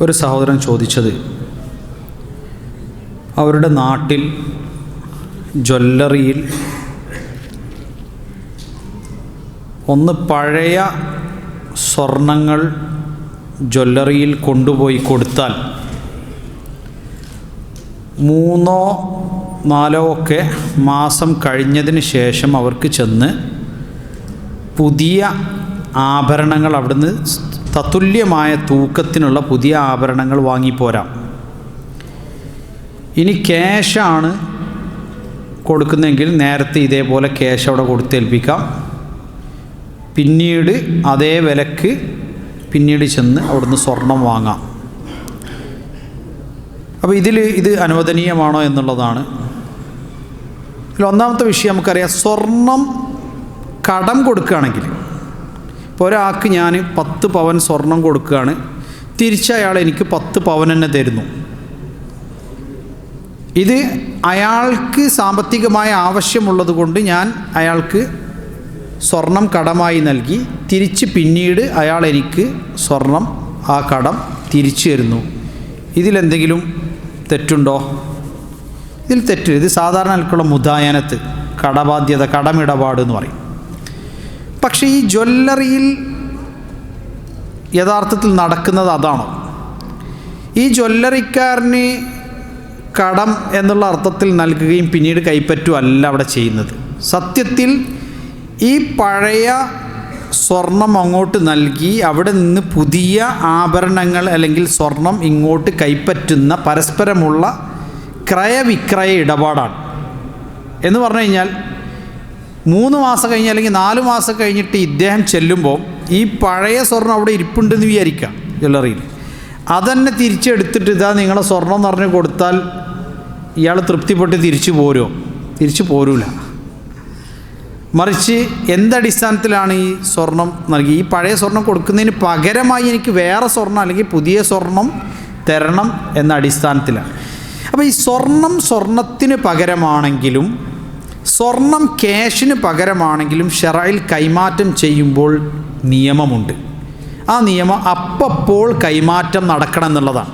ഒരു സഹോദരൻ ചോദിച്ചത്, അവരുടെ നാട്ടിൽ ജ്വല്ലറിയിൽ ഒന്ന് പഴയ സ്വർണങ്ങൾ ജ്വല്ലറിയിൽ കൊണ്ടുപോയി കൊടുത്താൽ 3-4 ഒക്കെ മാസം കഴിഞ്ഞതിന് ശേഷം അവർക്ക് ചെന്ന് പുതിയ ആഭരണങ്ങൾ അവിടുന്ന് തത്തുല്യമായ തൂക്കത്തിനുള്ള പുതിയ ആഭരണങ്ങൾ വാങ്ങിപ്പോരാം. ഇനി ക്യാഷാണ് കൊടുക്കുന്നതെങ്കിൽ നേരത്തെ ഇതേപോലെ ക്യാഷ് അവിടെ കൊടുത്തേൽപ്പിക്കാം. പിന്നീട് അതേ വിലക്ക് പിന്നീട് ചെന്ന് അവിടുന്ന് സ്വർണം വാങ്ങാം. അപ്പോൾ ഇത് അനുവദനീയമാണോ എന്നുള്ളതാണ്. ഇതിൽ ഒന്നാമത്തെ വിഷയം നമുക്കറിയാം, സ്വർണം കടം കൊടുക്കുകയാണെങ്കിൽ, ഇപ്പോൾ ഒരാൾക്ക് ഞാൻ 10 പവൻ സ്വർണം കൊടുക്കുകയാണ്, തിരിച്ചയാൾ എനിക്ക് 10 പവൻ തന്നെ തരുന്നു. ഇത് അയാൾക്ക് സാമ്പത്തികമായ ആവശ്യമുള്ളത് കൊണ്ട് ഞാൻ അയാൾക്ക് സ്വർണം കടമായി നൽകി, തിരിച്ച് പിന്നീട് അയാൾ എനിക്ക് സ്വർണം ആ കടം തിരിച്ചു തരുന്നു. ഇതിലെന്തെങ്കിലും തെറ്റുണ്ടോ? ഇതിൽ തെറ്റ്. ഇത് സാധാരണ നിലക്കുള്ള മുദായനത്ത്, കടബാധ്യത, കടമിടപാട് എന്ന് പറയും. പക്ഷേ ഈ ജ്വല്ലറിയിൽ യഥാർത്ഥത്തിൽ നടക്കുന്നത് അതാണോ? ഈ ജ്വല്ലറിക്കാരന് കടം എന്നുള്ള അർത്ഥത്തിൽ നൽകുകയും പിന്നീട് കൈപ്പറ്റുകയല്ല അവിടെ ചെയ്യുന്നത്. സത്യത്തിൽ ഈ പഴയ സ്വർണം അങ്ങോട്ട് നൽകി അവിടെ നിന്ന് പുതിയ ആഭരണങ്ങൾ അല്ലെങ്കിൽ സ്വർണം ഇങ്ങോട്ട് കൈപ്പറ്റുന്ന പരസ്പരമുള്ള ക്രയവിക്രയ ഇടപാടാണ്. എന്ന് പറഞ്ഞു കഴിഞ്ഞാൽ 3 മാസം കഴിഞ്ഞ് അല്ലെങ്കിൽ 4 മാസം കഴിഞ്ഞിട്ട് ഇദ്ദേഹം ചെല്ലുമ്പോൾ ഈ പഴയ സ്വർണം അവിടെ ഇരിപ്പുണ്ടെന്ന് വിചാരിക്കാം ജ്വല്ലറിയിൽ. അതന്നെ തിരിച്ചെടുത്തിട്ട് ഇതാ നിങ്ങളെ സ്വർണം എന്ന് പറഞ്ഞ് കൊടുത്താൽ ഇയാൾ തൃപ്തിപ്പെട്ട് തിരിച്ചു പോരുമോ? തിരിച്ചു പോരൂല. മറിച്ച് എന്തടിസ്ഥാനത്തിലാണ് ഈ സ്വർണം നൽകി? ഈ പഴയ സ്വർണം കൊടുക്കുന്നതിന് പകരമായി എനിക്ക് വേറെ സ്വർണം അല്ലെങ്കിൽ പുതിയ സ്വർണം തരണം എന്ന അടിസ്ഥാനത്തിലാണ്. അപ്പോൾ ഈ സ്വർണത്തിന് പകരമാണെങ്കിലും സ്വർണം ക്യാഷിന് പകരമാണെങ്കിലും ശറയിൽ കൈമാറ്റം ചെയ്യുമ്പോൾ നിയമമുണ്ട്. ആ നിയമം അപ്പോൾ കൈമാറ്റം നടക്കണം എന്നുള്ളതാണ്.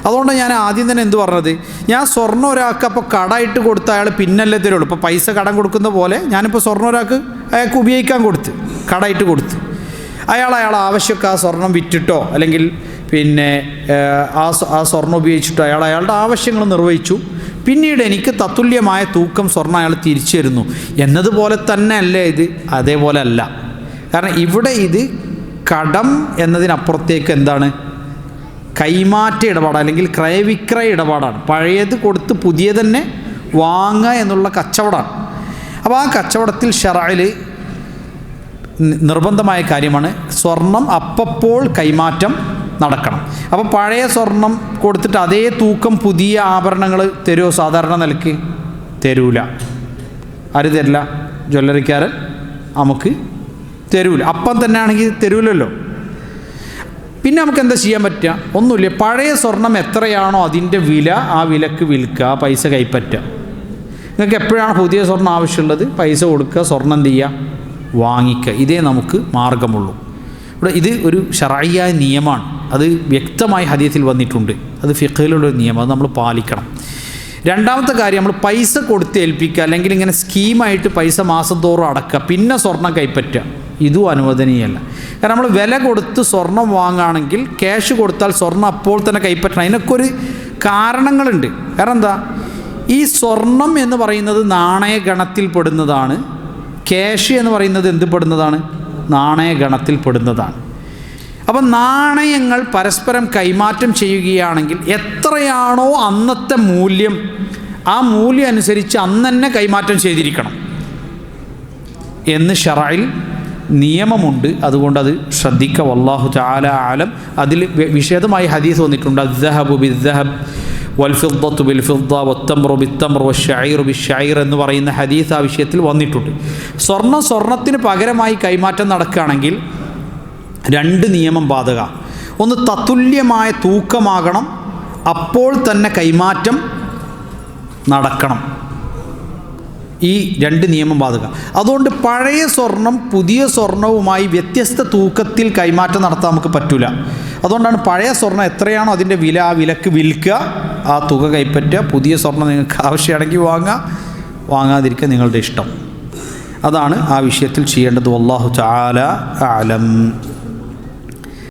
അതുകൊണ്ട് ഞാൻ ആദ്യം തന്നെ എന്ത് പറഞ്ഞത്, ഞാൻ സ്വർണ്ണം ഒരാൾക്ക് അപ്പോൾ കടമായിട്ട് കൊടുത്ത അയാൾ പിന്നല്ലേ തരുള്ളൂ. ഇപ്പോൾ പൈസ കടം കൊടുക്കുന്ന പോലെ ഞാനിപ്പോൾ സ്വർണ്ണം ഒരാൾക്ക് അയാൾക്ക് ഉപയോഗിക്കാൻ കൊടുത്ത്, കടമായിട്ട് കൊടുത്ത്, അയാൾ ആവശ്യമൊക്കെ ആ സ്വർണം വിറ്റിട്ടോ അല്ലെങ്കിൽ പിന്നെ ആ സ്വർണം ഉപയോഗിച്ചിട്ടോ അയാളുടെ ആവശ്യങ്ങൾ നിർവഹിച്ചു, പിന്നീട് എനിക്ക് തത്തുല്യമായ തൂക്കം സ്വർണ്ണം അയാൾ തിരിച്ചു തരുന്നു എന്നതുപോലെ തന്നെ അല്ലേ ഇത്? അതേപോലെ അല്ല. കാരണം ഇവിടെ ഇത് കടം എന്നതിനപ്പുറത്തേക്ക് എന്താണ്? കൈമാറ്റ ഇടപാട് അല്ലെങ്കിൽ ക്രയവിക്രയ ഇടപാടാണ്. പഴയത് കൊടുത്ത് പുതിയ തന്നെ വാങ്ങുക എന്നുള്ള കച്ചവടമാണ്. അപ്പോൾ ആ കച്ചവടത്തിൽ ശറയിൽ നിർബന്ധമായ കാര്യമാണ് സ്വർണം അപ്പോൾ കൈമാറ്റം നടക്കണം. അപ്പോൾ പഴയ സ്വർണം കൊടുത്തിട്ട് അതേ തൂക്കം പുതിയ ആഭരണങ്ങൾ തരുമോ? സാധാരണ നിലയ്ക്ക് തരൂല. ആര് തരില്ല? ജ്വല്ലറിക്കാരൻ നമുക്ക് തരൂല. അപ്പം തന്നെ ആണെങ്കിൽ തരൂലല്ലോ. പിന്നെ നമുക്ക് എന്താ ചെയ്യാൻ പറ്റുക? ഒന്നുമില്ല. പഴയ സ്വർണം എത്രയാണോ അതിൻ്റെ വില, ആ വിലക്ക് വിൽക്കുക, പൈസ കൈപ്പറ്റുക. നിങ്ങൾക്ക് എപ്പോഴാണ് പുതിയ സ്വർണ്ണം ആവശ്യമുള്ളത്, പൈസ കൊടുക്കുക, സ്വർണം എന്ത് ചെയ്യുക? വാങ്ങിക്കുക. ഇതേ നമുക്ക് മാർഗമുള്ളൂ. ഇവിടെ ഇത് ഒരു ശറഈയായ നിയമമാണ്. അത് വ്യക്തമായി ഹദീസിൽ വന്നിട്ടുണ്ട്. അത് ഫിഖ്ഹിലുള്ളൊരു നിയമം, അത് നമ്മൾ പാലിക്കണം. രണ്ടാമത്തെ കാര്യം, നമ്മൾ പൈസ കൊടുത്ത് ഏൽപ്പിക്കുക അല്ലെങ്കിൽ ഇങ്ങനെ സ്കീമായിട്ട് പൈസ മാസം തോറും അടക്കുക, പിന്നെ സ്വർണം കൈപ്പറ്റുക, ഇതും അനുവദനീയമല്ല. കാരണം നമ്മൾ വില കൊടുത്ത് സ്വർണം വാങ്ങുകയാണെങ്കിൽ ക്യാഷ് കൊടുത്താൽ സ്വർണം അപ്പോൾ തന്നെ കൈപ്പറ്റണം. അതിനൊക്കെ ഒരു കാരണങ്ങളുണ്ട്. കാരണം എന്താ? ഈ സ്വർണം എന്ന് പറയുന്നത് നാണയഗണത്തിൽ പെടുന്നതാണ്. ക്യാഷ് എന്ന് പറയുന്നത് എന്ത് പെടുന്നതാണ്? നാണയഗണത്തിൽ പെടുന്നതാണ്. അപ്പം നാണയങ്ങൾ പരസ്പരം കൈമാറ്റം ചെയ്യുകയാണെങ്കിൽ എത്രയാണോ അന്നത്തെ മൂല്യം, ആ മൂല്യം അനുസരിച്ച് അന്ന് തന്നെ കൈമാറ്റം ചെയ്തിരിക്കണം എന്ന് ശറയിൽ നിയമമുണ്ട്. അതുകൊണ്ട് അത് ശ്രദ്ധിക്കുക. വല്ലാഹു തആല ആലം. അതിൽ വിശദമായി ഹദീസ് വന്നിട്ടുണ്ട്. അദ്ദഹബു ബിദ്ദഹബ് വൽഫിദ്ദത്തു ബിൽഫിദ്ദ വത്തംറു ബിത്തംർ വശഈറു ബിശഈർ എന്ന് പറയുന്ന ഹദീസ് ആ വിഷയത്തിൽ വന്നിട്ടുണ്ട്. സ്വർണത്തിന് പകരമായി കൈമാറ്റം നടക്കുകയാണെങ്കിൽ 2 നിയമം ബാധക. ഒന്ന്, തത്തുല്യമായ തൂക്കമാകണം, അപ്പോൾ തന്നെ കൈമാറ്റം നടക്കണം. ഈ 2 നിയമം ബാധക. അതുകൊണ്ട് പഴയ സ്വർണം പുതിയ സ്വർണവുമായി വ്യത്യസ്ത തൂക്കത്തിൽ കൈമാറ്റം നടത്താൻ നമുക്ക് പറ്റില്ല. അതുകൊണ്ടാണ് പഴയ സ്വർണ്ണം എത്രയാണോ അതിൻ്റെ വില, ആ വിലക്ക് വിൽക്കുക, ആ തുക കൈപ്പറ്റുക. പുതിയ സ്വർണ്ണം നിങ്ങൾക്ക് ആവശ്യമാണെങ്കിൽ വാങ്ങുക, വാങ്ങാതിരിക്കുക നിങ്ങളുടെ ഇഷ്ടം. അതാണ് ആ വിഷയത്തിൽ ചെയ്യേണ്ടത്. വല്ലാഹു തആല അഅലം.